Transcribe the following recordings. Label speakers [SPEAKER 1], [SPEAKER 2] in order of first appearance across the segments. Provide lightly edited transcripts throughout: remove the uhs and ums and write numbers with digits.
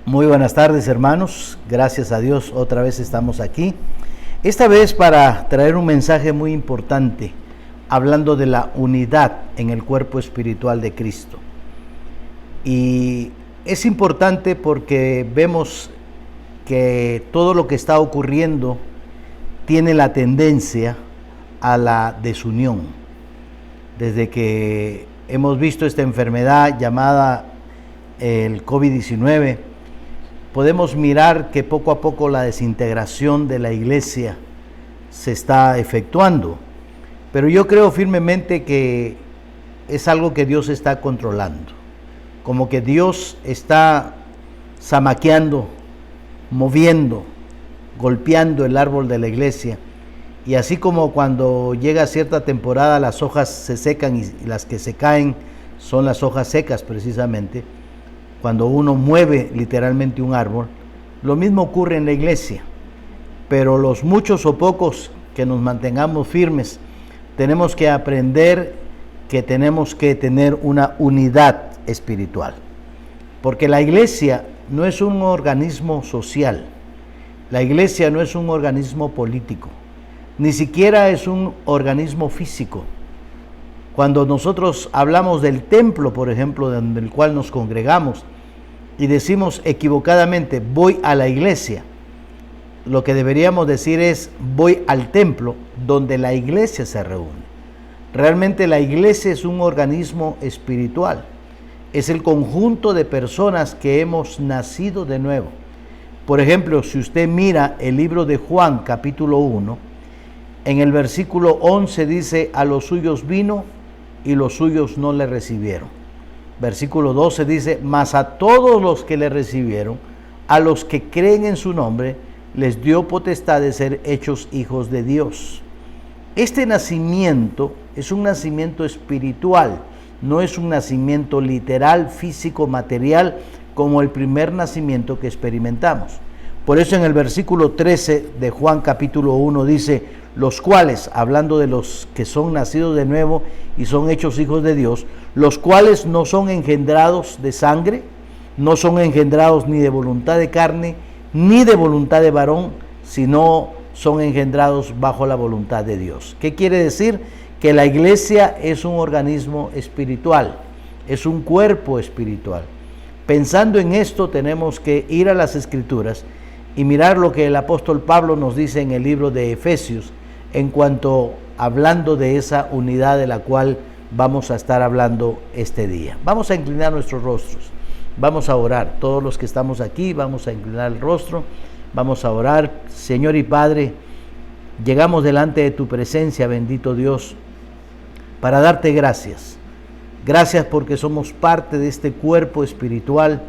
[SPEAKER 1] Muy buenas tardes, hermanos. Gracias a Dios otra vez estamos aquí. Esta vez para traer un mensaje muy importante, hablando de la unidad en el cuerpo espiritual de Cristo. Y es importante porque vemos que todo lo que está ocurriendo tiene la tendencia a la desunión. Desde que hemos visto esta enfermedad llamada el COVID-19, podemos mirar que poco a poco la desintegración de la iglesia se está efectuando. Pero yo creo firmemente que es algo que Dios está controlando. Como que Dios está zamaqueando, moviendo, golpeando el árbol de la iglesia. Y así como cuando llega cierta temporada las hojas se secan y las que se caen son las hojas secas precisamente, cuando uno mueve literalmente un árbol, lo mismo ocurre en la iglesia. Pero los muchos o pocos que nos mantengamos firmes, tenemos que aprender que tenemos que tener una unidad espiritual. Porque la iglesia no es un organismo social, la iglesia no es un organismo político, ni siquiera es un organismo físico. Cuando nosotros hablamos del templo, por ejemplo, del cual nos congregamos, y decimos equivocadamente, voy a la iglesia, lo que deberíamos decir es, voy al templo donde la iglesia se reúne. Realmente la iglesia es un organismo espiritual, es el conjunto de personas que hemos nacido de nuevo. Por ejemplo, si usted mira el libro de Juan, capítulo 1, en el versículo 11 dice, a los suyos vino y los suyos no le recibieron. Versículo 12 dice, mas a todos los que le recibieron, a los que creen en su nombre, les dio potestad de ser hechos hijos de Dios. Este nacimiento es un nacimiento espiritual, no es un nacimiento literal, físico, material, como el primer nacimiento que experimentamos. Por eso en el versículo 13 de Juan capítulo 1 dice, los cuales, hablando de los que son nacidos de nuevo y son hechos hijos de Dios, los cuales no son engendrados de sangre, no son engendrados ni de voluntad de carne, ni de voluntad de varón, sino son engendrados bajo la voluntad de Dios. ¿Qué quiere decir? Que la iglesia es un organismo espiritual, es un cuerpo espiritual. Pensando en esto, tenemos que ir a las Escrituras y mirar lo que el apóstol Pablo nos dice en el libro de Efesios, en cuanto hablando de esa unidad de la cual vamos a estar hablando este día. Vamos a inclinar nuestros rostros, vamos a orar. Todos los que estamos aquí vamos a inclinar el rostro, vamos a orar. Señor y Padre, llegamos delante de tu presencia, bendito Dios, para darte gracias. Gracias porque somos parte de este cuerpo espiritual,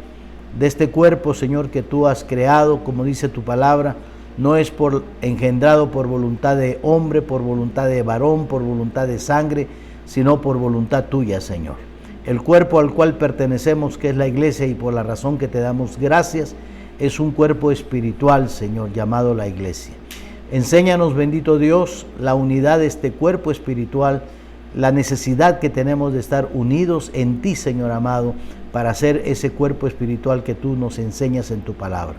[SPEAKER 1] de este cuerpo, Señor, que tú has creado, como dice tu palabra. No es engendrado por voluntad de hombre, por voluntad de varón, por voluntad de sangre, sino por voluntad tuya, Señor. El cuerpo al cual pertenecemos, que es la iglesia, y por la razón que te damos gracias, es un cuerpo espiritual, Señor, llamado la iglesia. Enséñanos, bendito Dios, la unidad de este cuerpo espiritual, la necesidad que tenemos de estar unidos en ti, Señor amado, para hacer ese cuerpo espiritual que tú nos enseñas en tu palabra.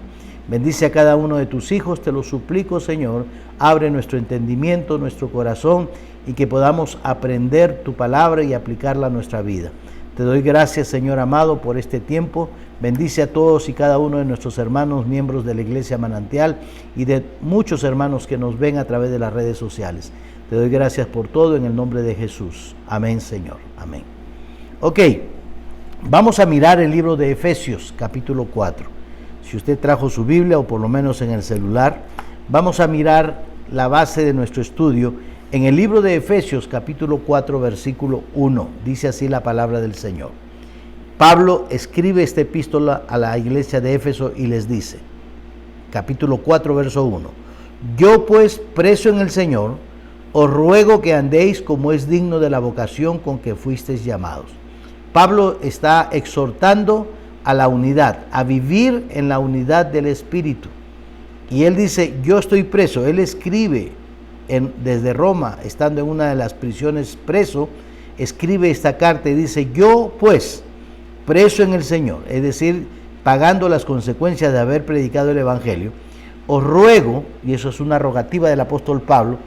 [SPEAKER 1] Bendice a cada uno de tus hijos, te lo suplico, Señor. Abre nuestro entendimiento, nuestro corazón, y que podamos aprender tu palabra y aplicarla a nuestra vida. Te doy gracias, Señor amado, por este tiempo. Bendice a todos y cada uno de nuestros hermanos, miembros de la Iglesia Manantial, y de muchos hermanos que nos ven a través de las redes sociales. Te doy gracias por todo en el nombre de Jesús. Amén, Señor. Amén. Ok, vamos a mirar el libro de Efesios, capítulo 4. Si usted trajo su Biblia, o por lo menos en el celular, vamos a mirar la base de nuestro estudio en el libro de Efesios, capítulo 4, versículo 1. Dice así la palabra del Señor. Pablo escribe esta epístola a la iglesia de Éfeso y les dice, capítulo 4, verso 1. Yo pues, preso en el Señor, os ruego que andéis como es digno de la vocación con que fuisteis llamados. Pablo está exhortando a la unidad, a vivir en la unidad del Espíritu. Y él dice, yo estoy preso. Él escribe desde Roma, estando en una de las prisiones preso, escribe esta carta y dice, yo pues, preso en el Señor, es decir, pagando las consecuencias de haber predicado el Evangelio, os ruego, y eso es una rogativa del apóstol Pablo,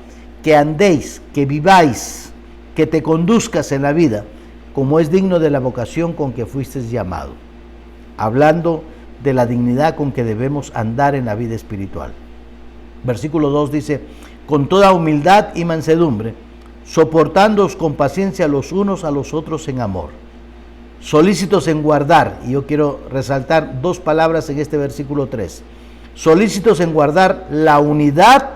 [SPEAKER 1] que andéis, que viváis, que te conduzcas en la vida, como es digno de la vocación con que fuiste llamado. Hablando de la dignidad con que debemos andar en la vida espiritual. Versículo 2 dice, con toda humildad y mansedumbre, soportándoos con paciencia los unos a los otros en amor, solícitos en guardar, y yo quiero resaltar dos palabras en este versículo 3, solícitos en guardar la unidad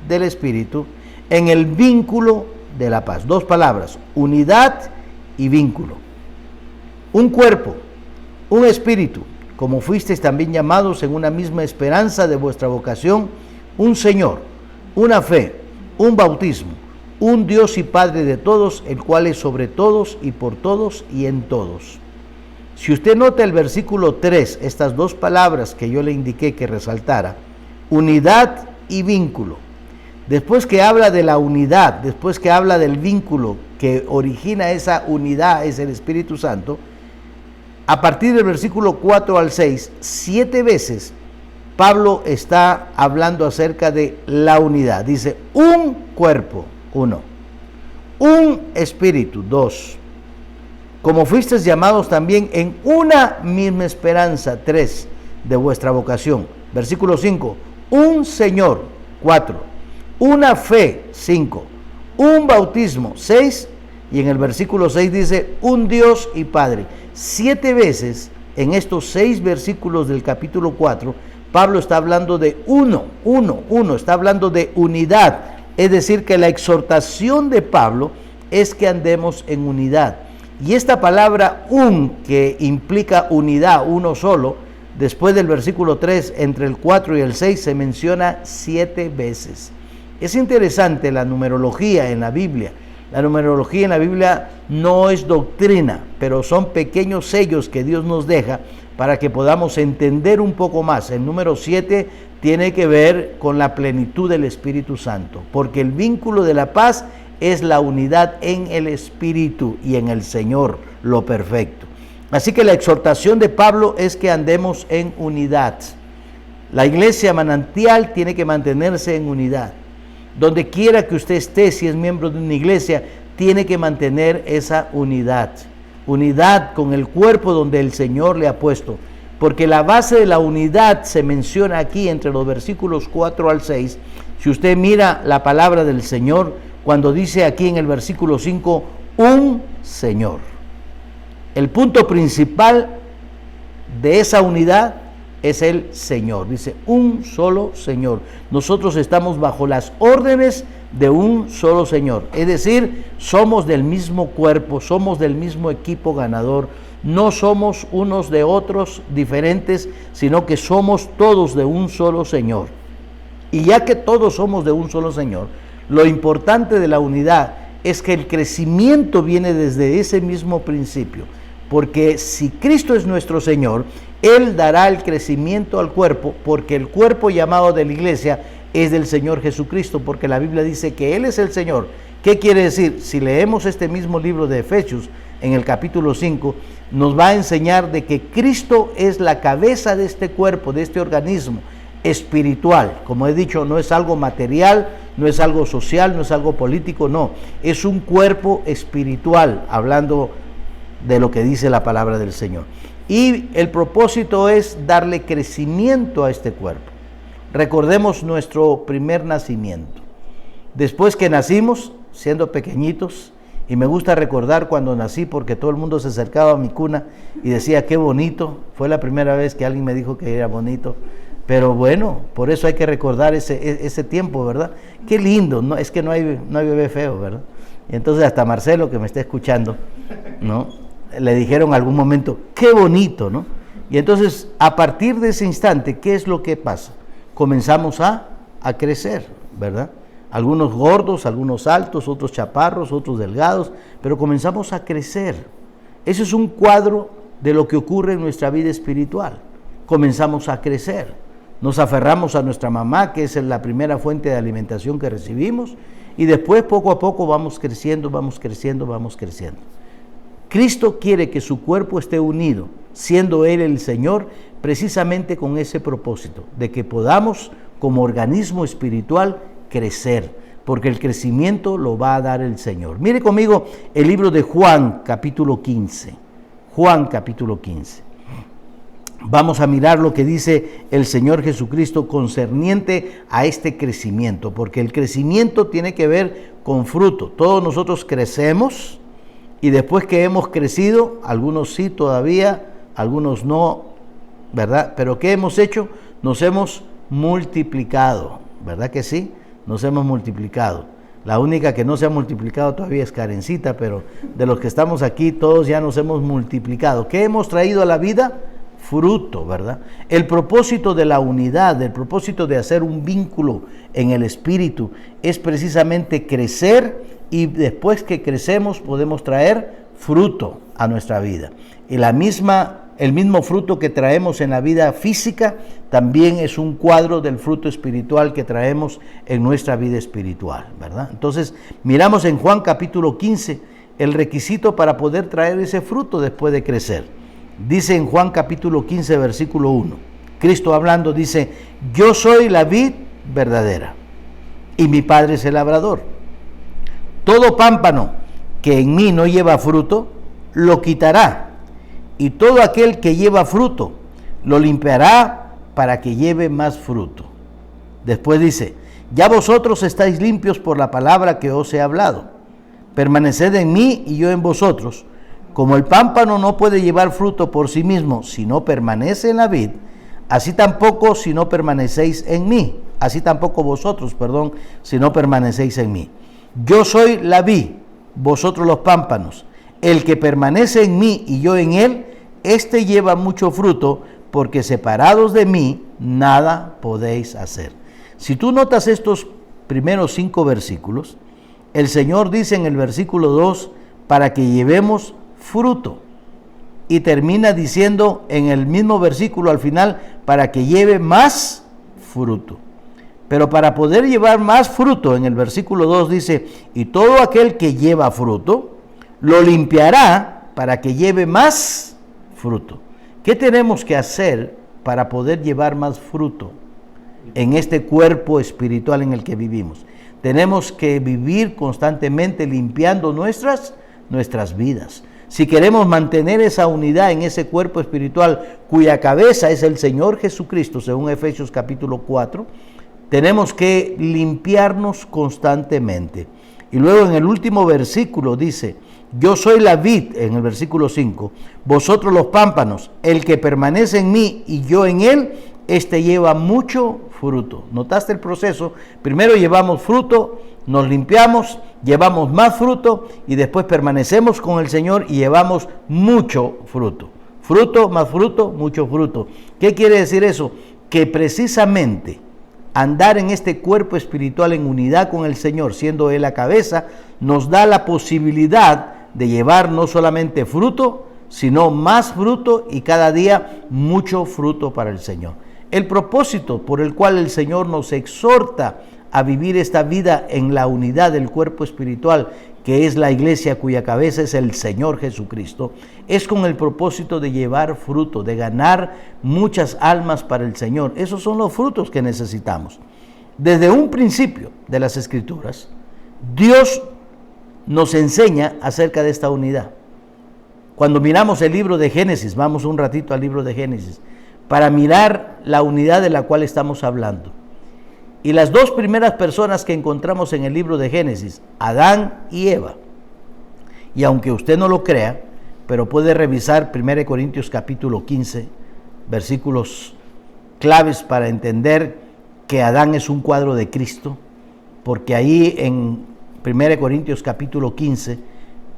[SPEAKER 1] del Espíritu en el vínculo de la paz. Dos palabras, unidad y vínculo. Un cuerpo, un espíritu, como fuisteis también llamados en una misma esperanza de vuestra vocación, un Señor, una fe, un bautismo, un Dios y Padre de todos, el cual es sobre todos y por todos y en todos. Si usted nota el versículo 3, estas dos palabras que yo le indiqué que resaltara, unidad y vínculo. Después que habla de la unidad, después que habla del vínculo que origina esa unidad, es el Espíritu Santo, a partir del versículo 4 al 6, 7 veces Pablo está hablando acerca de la unidad. Dice, un cuerpo, 1, un espíritu, 2, como fuisteis llamados también en una misma esperanza, 3, de vuestra vocación. Versículo 5, un Señor, 4, una fe, 5, un bautismo, 6, y en el versículo 6 dice, un Dios y Padre. 7 veces en estos 6 versículos del capítulo 4, Pablo está hablando de uno, está hablando de unidad. Es decir, que la exhortación de Pablo es que andemos en unidad. Y esta palabra que implica unidad, uno solo, después del versículo 3, entre el 4 y el 6, se menciona 7 veces. Es interesante la numerología en la Biblia. La numerología en la Biblia no es doctrina, pero son pequeños sellos que Dios nos deja para que podamos entender un poco más. El número 7 tiene que ver con la plenitud del Espíritu Santo, porque el vínculo de la paz es la unidad en el Espíritu y en el Señor, lo perfecto. Así que la exhortación de Pablo es que andemos en unidad. La iglesia manantial tiene que mantenerse en unidad. Donde quiera que usted esté, si es miembro de una iglesia, tiene que mantener esa unidad. Unidad con el cuerpo donde el Señor le ha puesto. Porque la base de la unidad se menciona aquí entre los versículos 4 al 6. Si usted mira la palabra del Señor, cuando dice aquí en el versículo 5, un Señor. El punto principal de esa unidad es el Señor. Dice, un solo Señor. Nosotros estamos bajo las órdenes de un solo Señor. Es decir, somos del mismo cuerpo, somos del mismo equipo ganador. No somos unos de otros diferentes, sino que somos todos de un solo Señor. Y ya que todos somos de un solo Señor, lo importante de la unidad es que el crecimiento viene desde ese mismo principio. Porque si Cristo es nuestro Señor, Él dará el crecimiento al cuerpo, porque el cuerpo llamado de la iglesia es del Señor Jesucristo, porque la Biblia dice que Él es el Señor. ¿Qué quiere decir? Si leemos este mismo libro de Efesios, en el capítulo 5, nos va a enseñar de que Cristo es la cabeza de este cuerpo, de este organismo espiritual. Como he dicho, no es algo material, no es algo social, no es algo político, no. Es un cuerpo espiritual, hablando de lo que dice la palabra del Señor. Y el propósito es darle crecimiento a este cuerpo. Recordemos nuestro primer nacimiento. Después que nacimos, siendo pequeñitos, y me gusta recordar cuando nací porque todo el mundo se acercaba a mi cuna y decía, qué bonito. Fue la primera vez que alguien me dijo que era bonito. Pero bueno, por eso hay que recordar ese tiempo, ¿verdad? Qué lindo, ¿no? Es que no hay bebé feo, ¿verdad? Y entonces hasta Marcelo, que me está escuchando, ¿no?, le dijeron en algún momento, qué bonito, ¿no? Y entonces, a partir de ese instante, ¿qué es lo que pasa? Comenzamos a crecer, ¿verdad? Algunos gordos, algunos altos, otros chaparros, otros delgados, pero comenzamos a crecer. Ese es un cuadro de lo que ocurre en nuestra vida espiritual. Comenzamos a crecer. Nos aferramos a nuestra mamá, que es la primera fuente de alimentación que recibimos, y después, poco a poco, vamos creciendo, vamos creciendo, vamos creciendo. Cristo quiere que su cuerpo esté unido, siendo Él el Señor, precisamente con ese propósito, de que podamos, como organismo espiritual, crecer, porque el crecimiento lo va a dar el Señor. Mire conmigo el libro de Juan, capítulo 15. Juan, capítulo 15. Vamos a mirar lo que dice el Señor Jesucristo concerniente a este crecimiento, porque el crecimiento tiene que ver con fruto. Todos nosotros crecemos y después que hemos crecido, algunos sí todavía, algunos no, ¿verdad? Pero ¿qué hemos hecho? Nos hemos multiplicado, ¿verdad que sí? Nos hemos multiplicado. La única que no se ha multiplicado todavía es Karencita, pero de los que estamos aquí todos ya nos hemos multiplicado. ¿Qué hemos traído a la vida? Fruto, ¿verdad? El propósito de la unidad, el propósito de hacer un vínculo en el espíritu es precisamente crecer, y después que crecemos podemos traer fruto a nuestra vida. Y el mismo fruto que traemos en la vida física también es un cuadro del fruto espiritual que traemos en nuestra vida espiritual, ¿verdad? Entonces, miramos en Juan capítulo 15 el requisito para poder traer ese fruto después de crecer. Dice en Juan capítulo 15, versículo 1, Cristo hablando dice: yo soy la vid verdadera y mi Padre es el labrador. Todo pámpano que en mí no lleva fruto, lo quitará, y todo aquel que lleva fruto, lo limpiará para que lleve más fruto. Después dice: ya vosotros estáis limpios por la palabra que os he hablado. Permaneced en mí y yo en vosotros. Como el pámpano no puede llevar fruto por sí mismo si no permanece en la vid, así tampoco si no permanecéis en mí, así tampoco vosotros, si no permanecéis en mí. Yo soy la vid, vosotros los pámpanos. El que permanece en mí y yo en él, éste lleva mucho fruto, porque separados de mí nada podéis hacer. Si tú notas estos primeros 5 versículos, el Señor dice en el versículo 2, para que llevemos fruto, y termina diciendo en el mismo versículo al final, para que lleve más fruto. Pero para poder llevar más fruto, en el versículo 2 dice: y todo aquel que lleva fruto, lo limpiará para que lleve más fruto. ¿Qué tenemos que hacer para poder llevar más fruto en este cuerpo espiritual en el que vivimos? Tenemos que vivir constantemente limpiando nuestras vidas. Si queremos mantener esa unidad en ese cuerpo espiritual cuya cabeza es el Señor Jesucristo, según Efesios capítulo 4, tenemos que limpiarnos constantemente. Y luego en el último versículo dice: yo soy la vid, en el versículo 5, vosotros los pámpanos, el que permanece en mí y yo en él, este lleva mucho fruto. ¿Notaste el proceso? Primero llevamos fruto, nos limpiamos, llevamos más fruto y después permanecemos con el Señor y llevamos mucho fruto. Fruto, más fruto, mucho fruto. ¿Qué quiere decir eso? Que precisamente andar en este cuerpo espiritual en unidad con el Señor, siendo Él la cabeza, nos da la posibilidad de llevar no solamente fruto, sino más fruto, y cada día mucho fruto para el Señor. El propósito por el cual el Señor nos exhorta a vivir esta vida en la unidad del cuerpo espiritual, que es la iglesia cuya cabeza es el Señor Jesucristo, es con el propósito de llevar fruto, de ganar muchas almas para el Señor. Esos son los frutos que necesitamos. Desde un principio de las Escrituras, Dios nos enseña acerca de esta unidad. Cuando miramos el libro de Génesis, vamos un ratito al libro de Génesis, para mirar la unidad de la cual estamos hablando. Y las 2 primeras personas que encontramos en el libro de Génesis, Adán y Eva. Y aunque usted no lo crea, pero puede revisar 1 Corintios capítulo 15, versículos claves para entender que Adán es un cuadro de Cristo, porque ahí en 1 Corintios capítulo 15,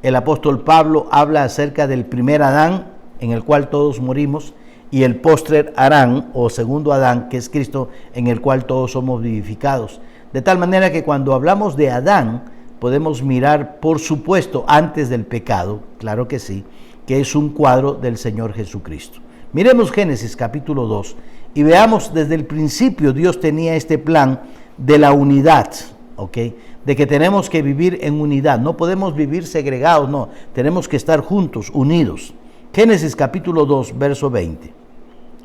[SPEAKER 1] el apóstol Pablo habla acerca del primer Adán, en el cual todos morimos, y el postrer Adán, o segundo Adán, que es Cristo, en el cual todos somos vivificados. De tal manera que cuando hablamos de Adán, podemos mirar, por supuesto, antes del pecado, claro que sí, que es un cuadro del Señor Jesucristo. Miremos Génesis capítulo 2 y veamos desde el principio Dios tenía este plan de la unidad ¿ok? De que tenemos que vivir en unidad, no podemos vivir segregados, no, tenemos que estar juntos, unidos. Génesis capítulo 2, verso 20.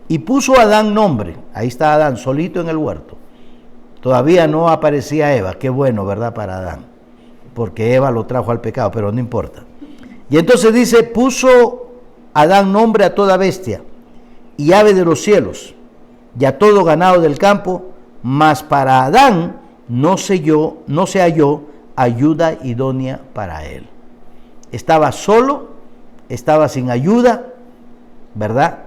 [SPEAKER 1] Y puso Adán nombre, ahí está Adán solito en el huerto. Todavía no aparecía Eva, qué bueno, ¿verdad? Para Adán, porque Eva lo trajo al pecado, pero no importa. Y entonces dice, puso Adán nombre a toda bestia y ave de los cielos y a todo ganado del campo, mas para Adán no se halló ayuda idónea para él. Estaba solo, estaba sin ayuda, ¿verdad?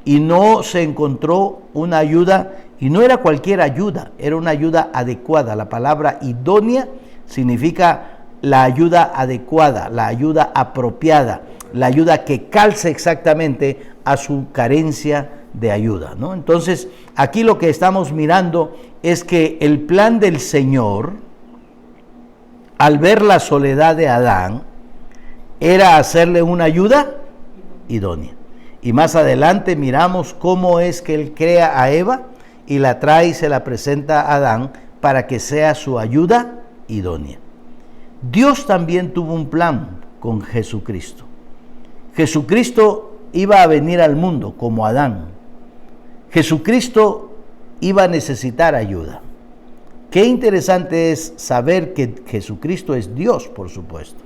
[SPEAKER 1] Y no se encontró una ayuda, y no era cualquier ayuda, era una ayuda adecuada. La palabra idónea significa la ayuda adecuada, la ayuda apropiada, la ayuda que calce exactamente a su carencia de ayuda, ¿no? Entonces, aquí lo que estamos mirando es que el plan del Señor, al ver la soledad de Adán, era hacerle una ayuda idónea. Y más adelante miramos cómo es que Él crea a Eva y la trae y se la presenta a Adán para que sea su ayuda idónea. Dios también tuvo un plan con Jesucristo. Jesucristo iba a venir al mundo como Adán. Jesucristo iba a necesitar ayuda. Qué interesante es saber que Jesucristo es Dios, por supuesto.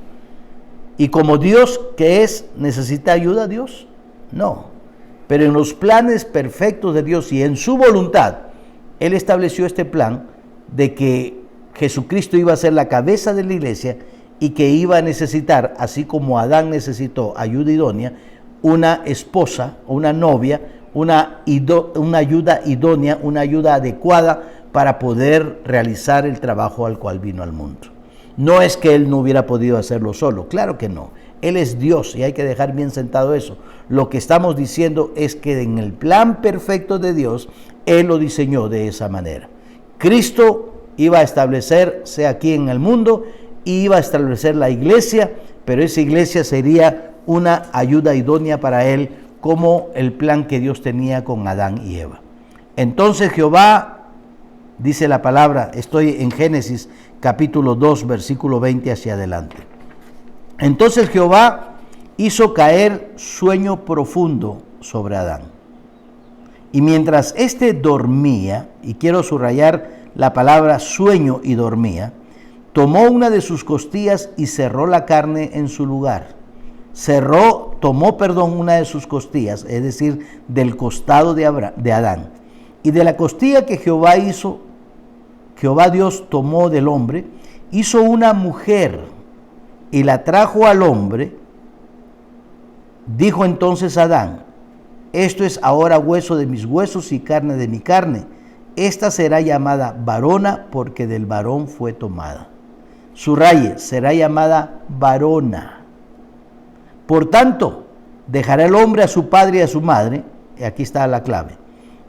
[SPEAKER 1] Y como Dios que es, ¿necesita ayuda Dios? No. Pero en los planes perfectos de Dios y en su voluntad, Él estableció este plan de que Jesucristo iba a ser la cabeza de la iglesia y que iba a necesitar, así como Adán necesitó ayuda idónea, una esposa, una novia, una ayuda idónea, una ayuda adecuada para poder realizar el trabajo al cual vino al mundo. No es que Él no hubiera podido hacerlo solo, claro que no. Él es Dios y hay que dejar bien sentado eso. Lo que estamos diciendo es que en el plan perfecto de Dios, Él lo diseñó de esa manera. Cristo iba a establecerse aquí en el mundo, iba a establecer la iglesia, pero esa iglesia sería una ayuda idónea para Él, como el plan que Dios tenía con Adán y Eva. Entonces Jehová, dice la palabra, estoy en Génesis capítulo 2, versículo 20 hacia adelante. Entonces Jehová hizo caer sueño profundo sobre Adán. Y mientras éste dormía, y quiero subrayar la palabra sueño y dormía, tomó una de sus costillas y cerró la carne en su lugar. Tomó una de sus costillas, es decir, del costado de Adán. Y de la costilla que Jehová Dios tomó del hombre, hizo una mujer y la trajo al hombre. Dijo entonces Adán, esto es ahora hueso de mis huesos y carne de mi carne. Esta será llamada varona porque del varón fue tomada. Subraye, será llamada varona. Por tanto, dejará el hombre a su padre y a su madre, y aquí está la clave,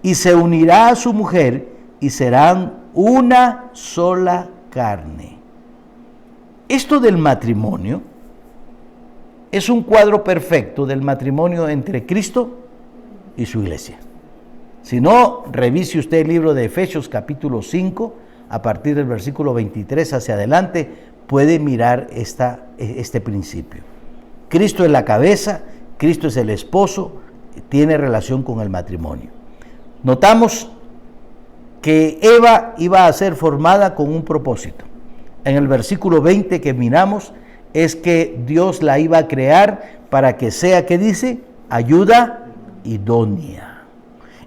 [SPEAKER 1] y se unirá a su mujer y serán una sola carne. Esto del matrimonio es un cuadro perfecto del matrimonio entre Cristo y su iglesia. Si no, revise usted el libro de Efesios capítulo 5, a partir del versículo 23 hacia adelante, puede mirar este principio. Cristo es la cabeza, Cristo es el esposo, tiene relación con el matrimonio. Notamos que Eva iba a ser formada con un propósito. En el versículo 20 que miramos es que Dios la iba a crear para que sea, ¿qué dice? Ayuda idónea.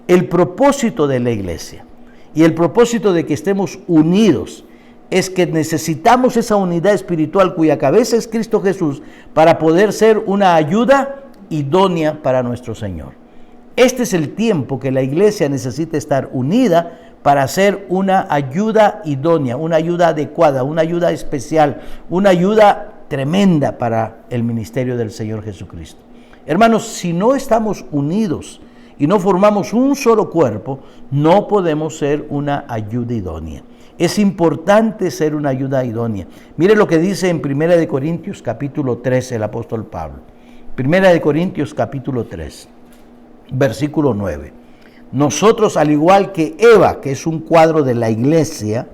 [SPEAKER 1] El propósito de la iglesia y el propósito de que estemos unidos es que necesitamos esa unidad espiritual cuya cabeza es Cristo Jesús para poder ser una ayuda idónea para nuestro Señor. Este es el tiempo que la iglesia necesita estar unida para ser una ayuda idónea, una ayuda adecuada, una ayuda especial, una ayuda tremenda para el ministerio del Señor Jesucristo. Hermanos, si no estamos unidos y no formamos un solo cuerpo, no podemos ser una ayuda idónea. Es importante ser una ayuda idónea. Mire lo que dice en 1 Corintios capítulo 3 el apóstol Pablo. 1 Corintios capítulo 3, versículo 9. Nosotros, al igual que Eva, que es un cuadro de la iglesia,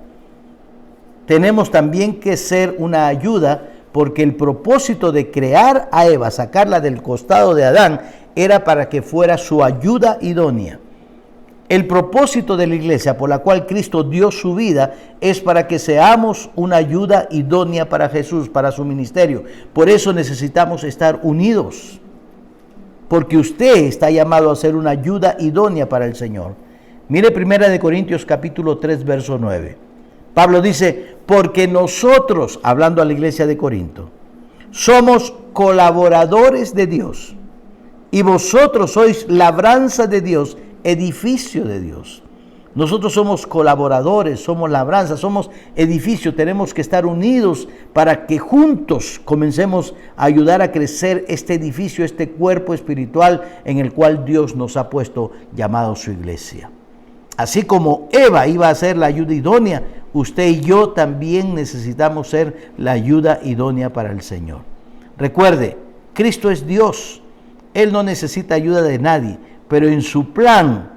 [SPEAKER 1] tenemos también que ser una ayuda, porque el propósito de crear a Eva, sacarla del costado de Adán, era para que fuera su ayuda idónea. El propósito de la iglesia por la cual Cristo dio su vida es para que seamos una ayuda idónea para Jesús, para su ministerio. Por eso necesitamos estar unidos, porque usted está llamado a ser una ayuda idónea para el Señor. Mire 1 Corintios capítulo 3, verso 9. Pablo dice, porque nosotros, hablando a la iglesia de Corinto, somos colaboradores de Dios, y vosotros sois labranza de Dios, edificio de Dios. Nosotros somos colaboradores, somos labranza, somos edificio. Tenemos que estar unidos para que juntos comencemos a ayudar a crecer este edificio, este cuerpo espiritual en el cual Dios nos ha puesto llamado su iglesia. Así como Eva iba a ser la ayuda idónea, usted y yo también necesitamos ser la ayuda idónea para el Señor. Recuerde, Cristo es Dios. Él no necesita ayuda de nadie, pero en su plan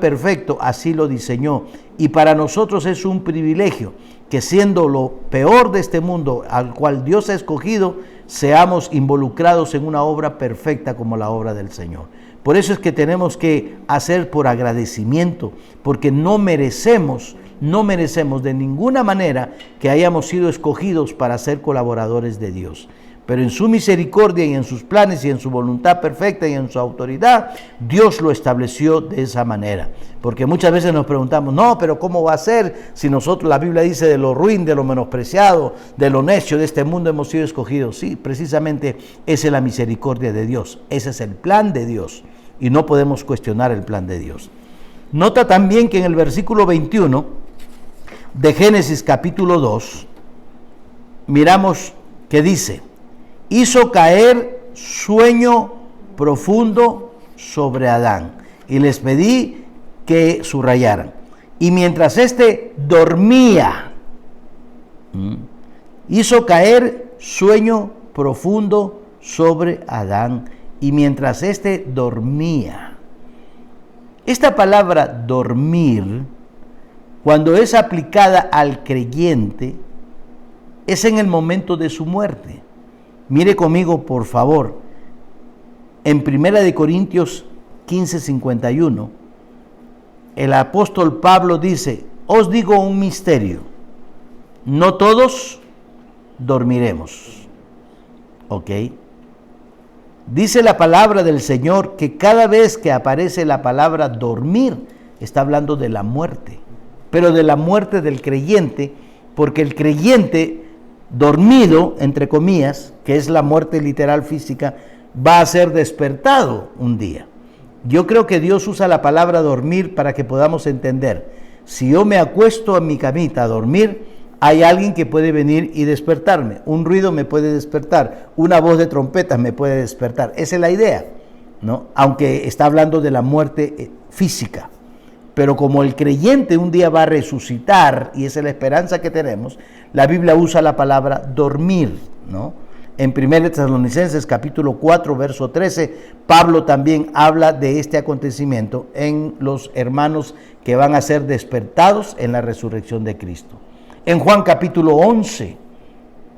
[SPEAKER 1] perfecto, así lo diseñó. Y para nosotros es un privilegio que, siendo lo peor de este mundo al cual Dios ha escogido, seamos involucrados en una obra perfecta como la obra del Señor. Por eso es que tenemos que hacer por agradecimiento, porque no merecemos de ninguna manera que hayamos sido escogidos para ser colaboradores de Dios. Pero en su misericordia y en sus planes y en su voluntad perfecta y en su autoridad, Dios lo estableció de esa manera. Porque muchas veces nos preguntamos, no, pero ¿cómo va a ser si nosotros, la Biblia dice, de lo ruin, de lo menospreciado, de lo necio de este mundo hemos sido escogidos? Sí, precisamente esa es la misericordia de Dios, ese es el plan de Dios y no podemos cuestionar el plan de Dios. Nota también que en el versículo 21 de Génesis capítulo 2, miramos que dice, hizo caer sueño profundo sobre Adán y les pedí que subrayaran. Y mientras éste dormía, hizo caer sueño profundo sobre Adán y mientras éste dormía. Esta palabra dormir, cuando es aplicada al creyente, es en el momento de su muerte. Mire conmigo, por favor, en 1 Corintios 15:51, el apóstol Pablo dice, os digo un misterio, no todos dormiremos. ¿Ok? Dice la palabra del Señor que cada vez que aparece la palabra dormir, está hablando de la muerte, pero de la muerte del creyente, porque el creyente dormido, entre comillas, que es la muerte literal física, va a ser despertado un día. Yo creo que Dios usa la palabra dormir para que podamos entender. Si yo me acuesto en mi camita a dormir, hay alguien que puede venir y despertarme. Un ruido me puede despertar, una voz de trompeta me puede despertar. Esa es la idea, ¿no? Aunque está hablando de la muerte física. Pero como el creyente un día va a resucitar, y esa es la esperanza que tenemos, la Biblia usa la palabra dormir, ¿no? En 1 Tesalonicenses capítulo 4, verso 13, Pablo también habla de este acontecimiento en los hermanos que van a ser despertados en la resurrección de Cristo. En Juan capítulo 11,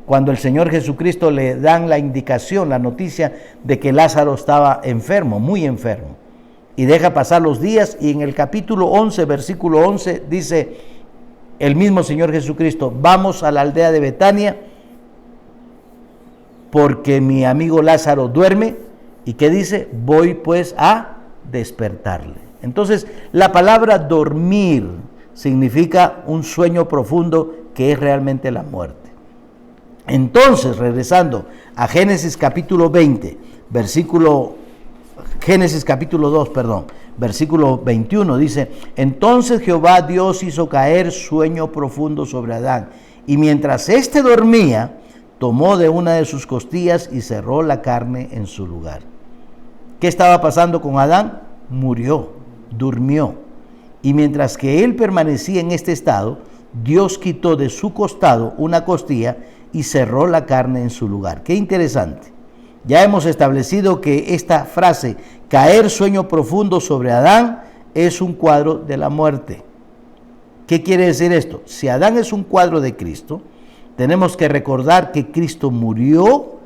[SPEAKER 1] cuando el Señor Jesucristo le dan la indicación, la noticia de que Lázaro estaba enfermo, muy enfermo, y deja pasar los días, y en el capítulo 11, versículo 11, dice el mismo Señor Jesucristo, vamos a la aldea de Betania, porque mi amigo Lázaro duerme, y ¿qué dice? Voy pues a despertarle. Entonces, la palabra dormir significa un sueño profundo que es realmente la muerte. Entonces, regresando a Génesis capítulo 20, Génesis capítulo 2, versículo 21, dice, entonces Jehová Dios hizo caer sueño profundo sobre Adán, y mientras éste dormía, tomó de una de sus costillas y cerró la carne en su lugar. ¿Qué estaba pasando con Adán? Murió, durmió. Y mientras que él permanecía en este estado, Dios quitó de su costado una costilla y cerró la carne en su lugar. Qué interesante. Ya hemos establecido que esta frase, caer sueño profundo sobre Adán, es un cuadro de la muerte. ¿Qué quiere decir esto? Si Adán es un cuadro de Cristo, tenemos que recordar que Cristo murió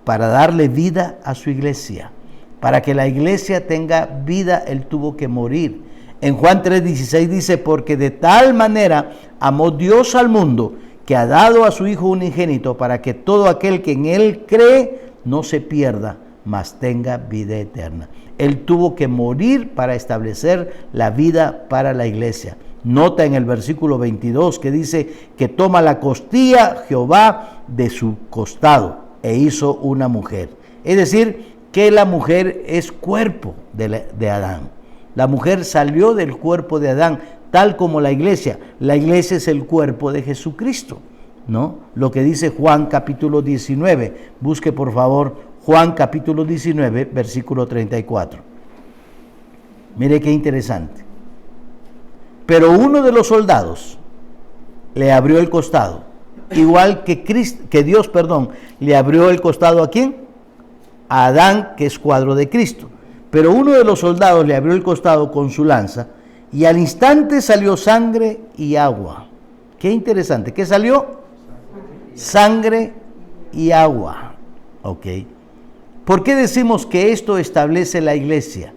[SPEAKER 1] para darle vida a su iglesia. Para que la iglesia tenga vida, Él tuvo que morir. En Juan 3:16 dice, porque de tal manera amó Dios al mundo, que ha dado a su Hijo unigénito, para que todo aquel que en Él cree no se pierda, mas tenga vida eterna. Él tuvo que morir para establecer la vida para la iglesia. Nota en el versículo 22 que dice que toma la costilla Jehová de su costado e hizo una mujer. Es decir, que la mujer es cuerpo de Adán. La mujer salió del cuerpo de Adán, tal como la iglesia. La iglesia es el cuerpo de Jesucristo, ¿no? Lo que dice Juan capítulo 19. Busque por favor Juan capítulo 19, versículo 34. Mire qué interesante. Pero uno de los soldados le abrió el costado, igual que Dios le abrió el costado ¿a quién? A Adán, que es cuadro de Cristo. Pero uno de los soldados le abrió el costado con su lanza y al instante salió sangre y agua. Qué interesante. ¿Qué salió? Sangre y agua. Ok. ¿Por qué decimos que esto establece la iglesia?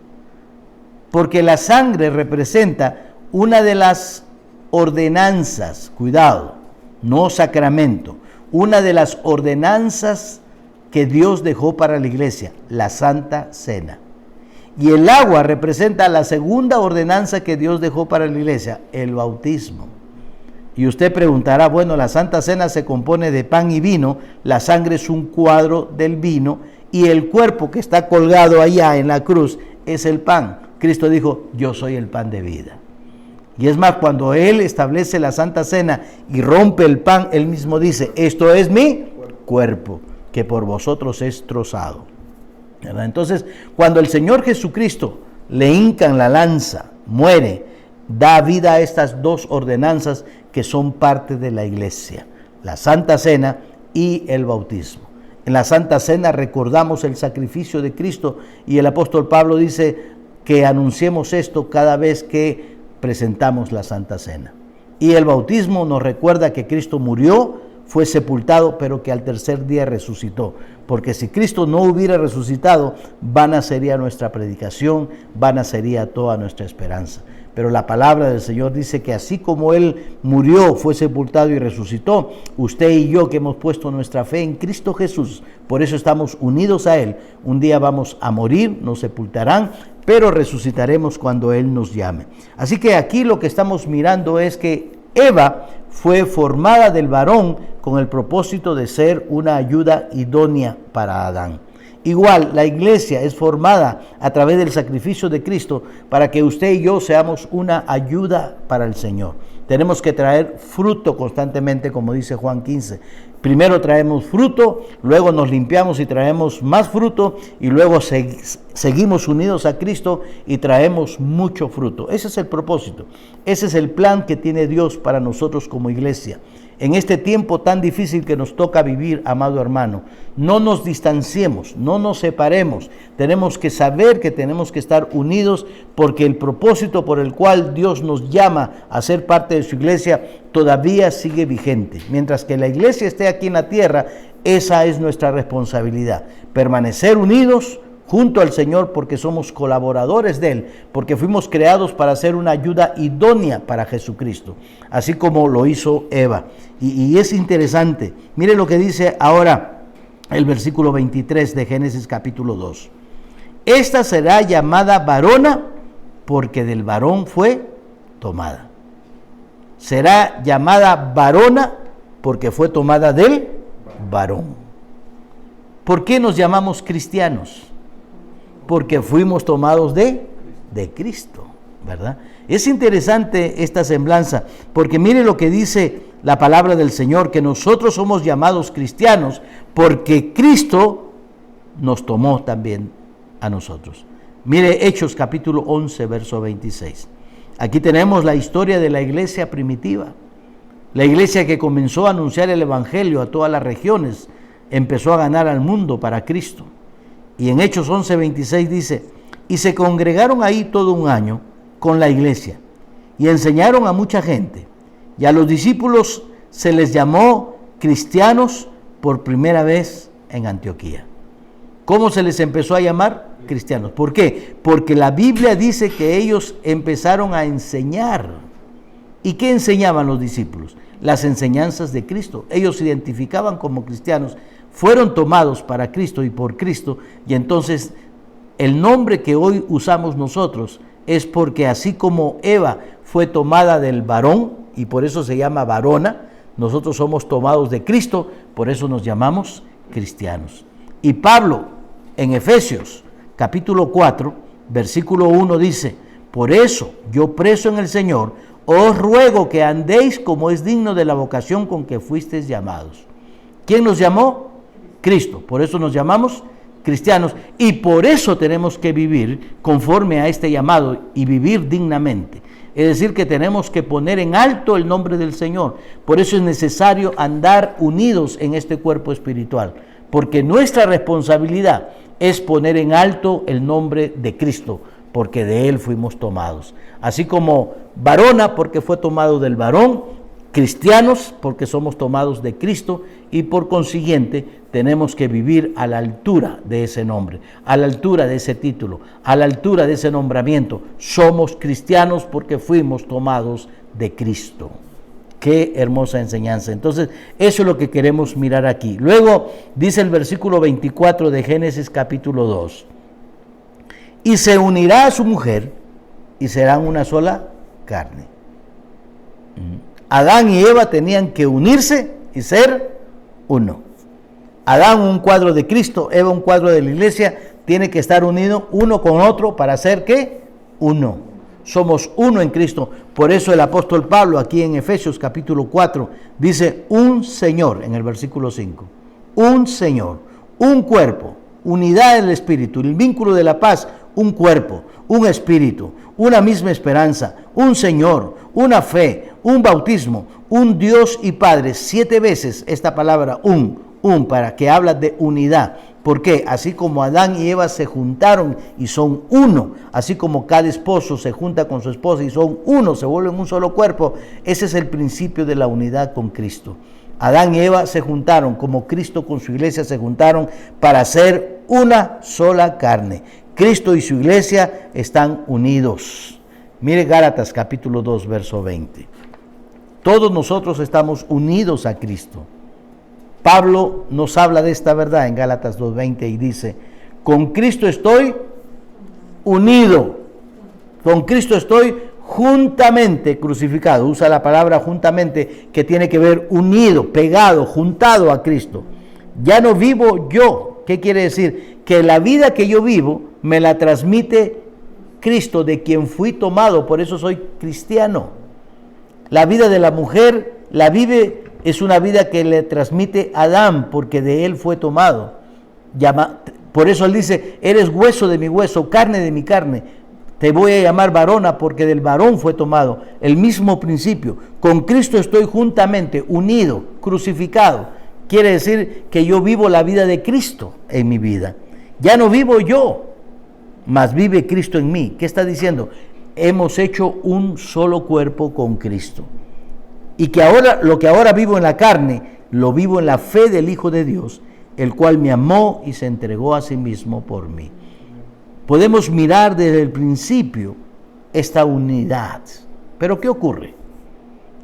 [SPEAKER 1] Porque la sangre representa una de las ordenanzas, cuidado, no sacramento, una de las ordenanzas que Dios dejó para la iglesia, la Santa Cena. Y el agua representa la segunda ordenanza que Dios dejó para la iglesia, el bautismo. Y usted preguntará, bueno, la Santa Cena se compone de pan y vino, la sangre es un cuadro del vino y el cuerpo que está colgado allá en la cruz es el pan. Cristo dijo, yo soy el pan de vida. Y es más, cuando Él establece la Santa Cena y rompe el pan, Él mismo dice, esto es mi cuerpo, que por vosotros es trozado. ¿Verdad? Entonces, cuando el Señor Jesucristo le hincan la lanza, muere, da vida a estas dos ordenanzas que son parte de la iglesia, la Santa Cena y el bautismo. En la Santa Cena recordamos el sacrificio de Cristo y el apóstol Pablo dice que anunciemos esto cada vez que presentamos la Santa Cena. Y el bautismo nos recuerda que Cristo murió, fue sepultado, pero que al tercer día resucitó. Porque si Cristo no hubiera resucitado, vana sería nuestra predicación, vana sería toda nuestra esperanza. Pero la palabra del Señor dice que así como Él murió, fue sepultado y resucitó, usted y yo que hemos puesto nuestra fe en Cristo Jesús, por eso estamos unidos a Él. Un día vamos a morir, nos sepultarán, pero resucitaremos cuando Él nos llame. Así que aquí lo que estamos mirando es que Eva fue formada del varón con el propósito de ser una ayuda idónea para Adán. Igual, la iglesia es formada a través del sacrificio de Cristo para que usted y yo seamos una ayuda para el Señor. Tenemos que traer fruto constantemente, como dice Juan 15. Primero traemos fruto, luego nos limpiamos y traemos más fruto, y luego seguimos unidos a Cristo y traemos mucho fruto. Ese es el propósito, ese es el plan que tiene Dios para nosotros como iglesia. En este tiempo tan difícil que nos toca vivir, amado hermano, no nos distanciemos, no nos separemos. Tenemos que saber que tenemos que estar unidos porque el propósito por el cual Dios nos llama a ser parte de su iglesia todavía sigue vigente. Mientras que la iglesia esté aquí en la tierra, esa es nuestra responsabilidad. Permanecer unidos junto al Señor porque somos colaboradores de Él, porque fuimos creados para ser una ayuda idónea para Jesucristo, así como lo hizo Eva. Y es interesante, mire lo que dice ahora el versículo 23 de Génesis capítulo 2. Esta será llamada varona porque del varón fue tomada. Será llamada varona porque fue tomada del varón. ¿Por qué nos llamamos cristianos? Porque fuimos tomados de Cristo, ¿verdad? Es interesante esta semblanza, porque mire lo que dice la palabra del Señor, que nosotros somos llamados cristianos porque Cristo nos tomó también a nosotros. Mire Hechos capítulo 11, verso 26. Aquí tenemos la historia de la iglesia primitiva, la iglesia que comenzó a anunciar el evangelio a todas las regiones, empezó a ganar al mundo para Cristo. Y en Hechos 11:26 dice, y se congregaron ahí todo un año con la iglesia, y enseñaron a mucha gente. Y a los discípulos se les llamó cristianos por primera vez en Antioquía. ¿Cómo se les empezó a llamar? Cristianos. ¿Por qué? Porque la Biblia dice que ellos empezaron a enseñar. ¿Y qué enseñaban los discípulos? Las enseñanzas de Cristo. Ellos se identificaban como cristianos, fueron tomados para Cristo y por Cristo, y entonces el nombre que hoy usamos nosotros es porque así como Eva fue tomada del varón, y por eso se llama varona, nosotros somos tomados de Cristo, por eso nos llamamos cristianos. Y Pablo, en Efesios, capítulo 4, versículo 1 dice: por eso, yo preso en el Señor, os ruego que andéis como es digno de la vocación con que fuisteis llamados. ¿Quién nos llamó? Cristo. Por eso nos llamamos cristianos, y por eso tenemos que vivir conforme a este llamado y vivir dignamente. Es decir, que tenemos que poner en alto el nombre del Señor. Por eso es necesario andar unidos en este cuerpo espiritual, porque nuestra responsabilidad es poner en alto el nombre de Cristo, porque de Él fuimos tomados. Así como varona, porque fue tomado del varón, cristianos, porque somos tomados de Cristo, y por consiguiente tenemos que vivir a la altura de ese nombre, a la altura de ese título, a la altura de ese nombramiento. Somos cristianos porque fuimos tomados de Cristo. Qué hermosa enseñanza. Entonces, eso es lo que queremos mirar aquí. Luego dice el versículo 24 de Génesis capítulo 2: y se unirá a su mujer y serán una sola carne. Adán y Eva tenían que unirse y ser uno. Adán, un cuadro de Cristo; Eva, un cuadro de la iglesia. Tiene que estar unido uno con otro para ser ¿qué? Uno. Somos uno en Cristo. Por eso el apóstol Pablo aquí en Efesios capítulo 4 dice: un Señor, en el versículo 5. Un Señor, un cuerpo, unidad del Espíritu, el vínculo de la paz, un cuerpo, un espíritu, una misma esperanza, un Señor, una fe, un bautismo, un Dios y Padre. 7 veces esta palabra para que habla de unidad. ¿Por qué? Así como Adán y Eva se juntaron y son uno, así como cada esposo se junta con su esposa y son uno, se vuelven un solo cuerpo, ese es el principio de la unidad con Cristo. Adán y Eva se juntaron, como Cristo con su iglesia se juntaron para ser una sola carne. Cristo y su iglesia están unidos. Mire Gálatas capítulo 2, verso 20. Todos nosotros estamos unidos a Cristo. Pablo nos habla de esta verdad en Gálatas 2:20 y dice: con Cristo estoy unido, con Cristo estoy juntamente crucificado. Usa la palabra juntamente, que tiene que ver unido, pegado, juntado a Cristo. Ya no vivo yo. ¿Qué quiere decir? Que la vida que yo vivo me la transmite Cristo, de quien fui tomado, por eso soy cristiano. La vida de la mujer la vive, es una vida que le transmite Adán, porque de él fue tomado. Por eso él dice: eres hueso de mi hueso, carne de mi carne. Te voy a llamar varona, porque del varón fue tomado. El mismo principio. Con Cristo estoy juntamente unido, crucificado. Quiere decir que yo vivo la vida de Cristo en mi vida. Ya no vivo yo, mas vive Cristo en mí. ¿Qué está diciendo? Hemos hecho un solo cuerpo con Cristo. Y que ahora, lo que ahora vivo en la carne, lo vivo en la fe del Hijo de Dios, el cual me amó y se entregó a sí mismo por mí. Podemos mirar desde el principio esta unidad. Pero ¿qué ocurre?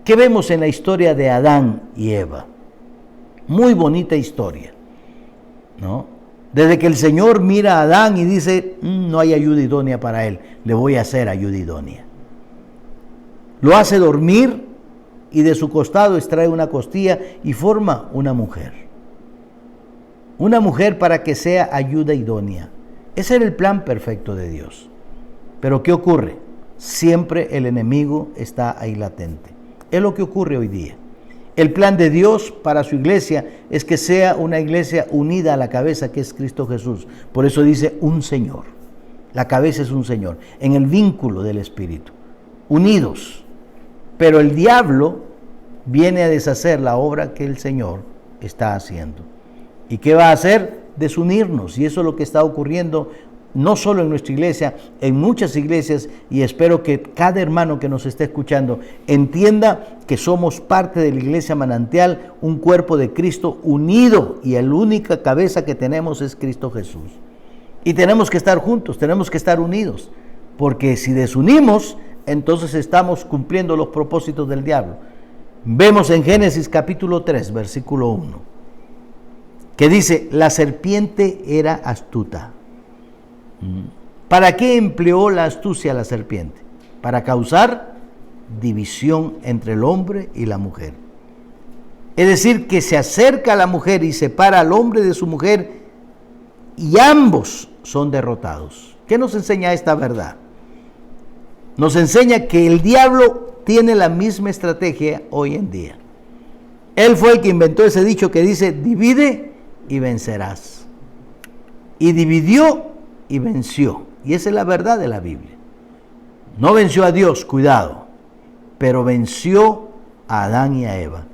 [SPEAKER 1] ¿Qué vemos en la historia de Adán y Eva? Muy bonita historia, ¿no? Desde que el Señor mira a Adán y dice: no hay ayuda idónea para él, le voy a hacer ayuda idónea. Lo hace dormir y de su costado extrae una costilla y forma una mujer. Una mujer para que sea ayuda idónea. Ese era el plan perfecto de Dios. Pero ¿qué ocurre? Siempre el enemigo está ahí latente. Es lo que ocurre hoy día. El plan de Dios para su iglesia es que sea una iglesia unida a la cabeza, que es Cristo Jesús. Por eso dice un Señor. La cabeza es un Señor, en el vínculo del Espíritu. Unidos. Pero el diablo viene a deshacer la obra que el Señor está haciendo. ¿Y qué va a hacer? Desunirnos. Y eso es lo que está ocurriendo no solo en nuestra iglesia, en muchas iglesias, y espero que cada hermano que nos esté escuchando entienda que somos parte de la iglesia Manantial, un cuerpo de Cristo unido, y la única cabeza que tenemos es Cristo Jesús. Y tenemos que estar juntos, tenemos que estar unidos, porque si desunimos, entonces estamos cumpliendo los propósitos del diablo. Vemos en Génesis capítulo 3, versículo 1, que dice: la serpiente era astuta. ¿Para qué empleó la astucia la serpiente? Para causar división entre el hombre y la mujer. Es decir, que se acerca a la mujer y separa al hombre de su mujer, y ambos son derrotados. ¿Qué nos enseña esta verdad? Nos enseña que el diablo tiene la misma estrategia hoy en día. Él fue el que inventó ese dicho que dice: divide y vencerás. Y dividió y venció. Y esa es la verdad de la Biblia. No venció a Dios, cuidado, pero venció a Adán y a Eva,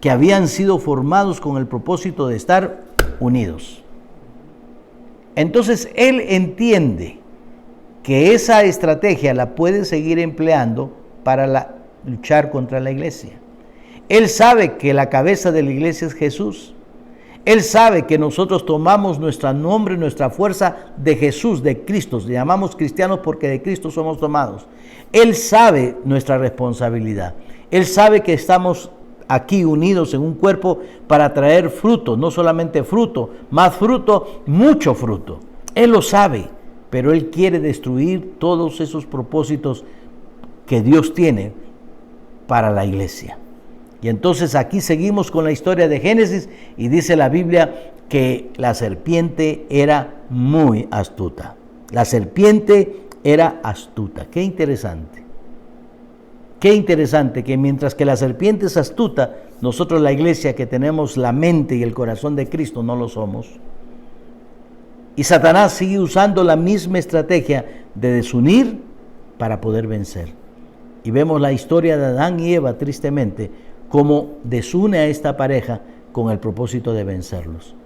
[SPEAKER 1] que habían sido formados con el propósito de estar unidos. Entonces él entiende que esa estrategia la puede seguir empleando para luchar contra la iglesia. Él sabe que la cabeza de la iglesia es Jesús. Él sabe que nosotros tomamos nuestro nombre, nuestra fuerza de Jesús, de Cristo. Le llamamos cristianos porque de Cristo somos tomados. Él sabe nuestra responsabilidad. Él sabe que estamos aquí unidos en un cuerpo para traer fruto, no solamente fruto, más fruto, mucho fruto. Él lo sabe, pero Él quiere destruir todos esos propósitos que Dios tiene para la iglesia. Y entonces aquí seguimos con la historia de Génesis, y dice la Biblia que la serpiente era muy astuta. La serpiente era astuta. Qué interesante. Qué interesante que mientras que la serpiente es astuta, nosotros la iglesia que tenemos la mente y el corazón de Cristo no lo somos. Y Satanás sigue usando la misma estrategia de desunir para poder vencer. Y vemos la historia de Adán y Eva, tristemente, cómo desune a esta pareja con el propósito de vencerlos.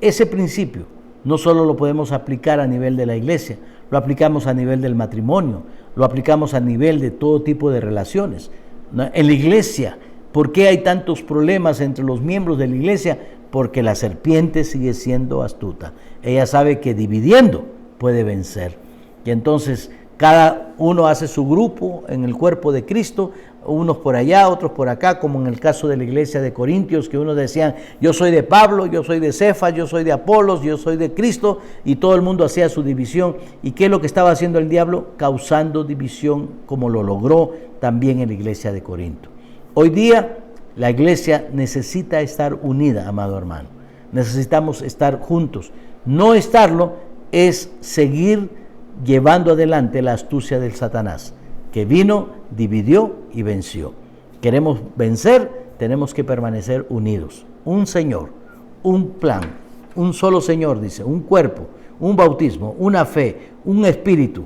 [SPEAKER 1] Ese principio no solo lo podemos aplicar a nivel de la iglesia, lo aplicamos a nivel del matrimonio, lo aplicamos a nivel de todo tipo de relaciones. En la iglesia, ¿por qué hay tantos problemas entre los miembros de la iglesia? Porque la serpiente sigue siendo astuta. Ella sabe que dividiendo puede vencer. Y entonces cada uno hace su grupo en el cuerpo de Cristo, unos por allá, otros por acá, como en el caso de la iglesia de Corintios, que unos decían: yo soy de Pablo, yo soy de Cefas, yo soy de Apolos, yo soy de Cristo, y todo el mundo hacía su división. ¿Y qué es lo que estaba haciendo el diablo? Causando división, como lo logró también en la iglesia de Corinto. Hoy día la iglesia necesita estar unida, amado hermano. Necesitamos estar juntos. No estarlo es seguir llevando adelante la astucia del Satanás, que vino, dividió y venció. Queremos vencer, tenemos que permanecer unidos. Un Señor, un plan, un solo Señor, dice, un cuerpo, un bautismo, una fe, un espíritu,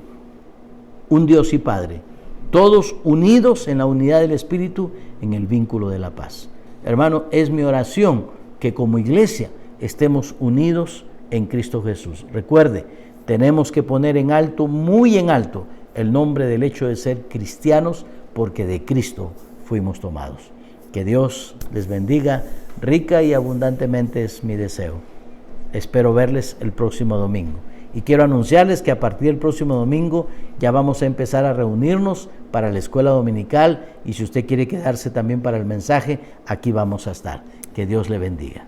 [SPEAKER 1] un Dios y Padre. Todos unidos en la unidad del Espíritu, en el vínculo de la paz. Hermano, es mi oración que como iglesia estemos unidos en Cristo Jesús. Recuerde, tenemos que poner en alto, muy en alto, el nombre del hecho de ser cristianos, porque de Cristo fuimos tomados. Que Dios les bendiga rica y abundantemente, es mi deseo. Espero verles el próximo domingo. Y quiero anunciarles que a partir del próximo domingo ya vamos a empezar a reunirnos para la escuela dominical, y si usted quiere quedarse también para el mensaje, aquí vamos a estar. Que Dios le bendiga.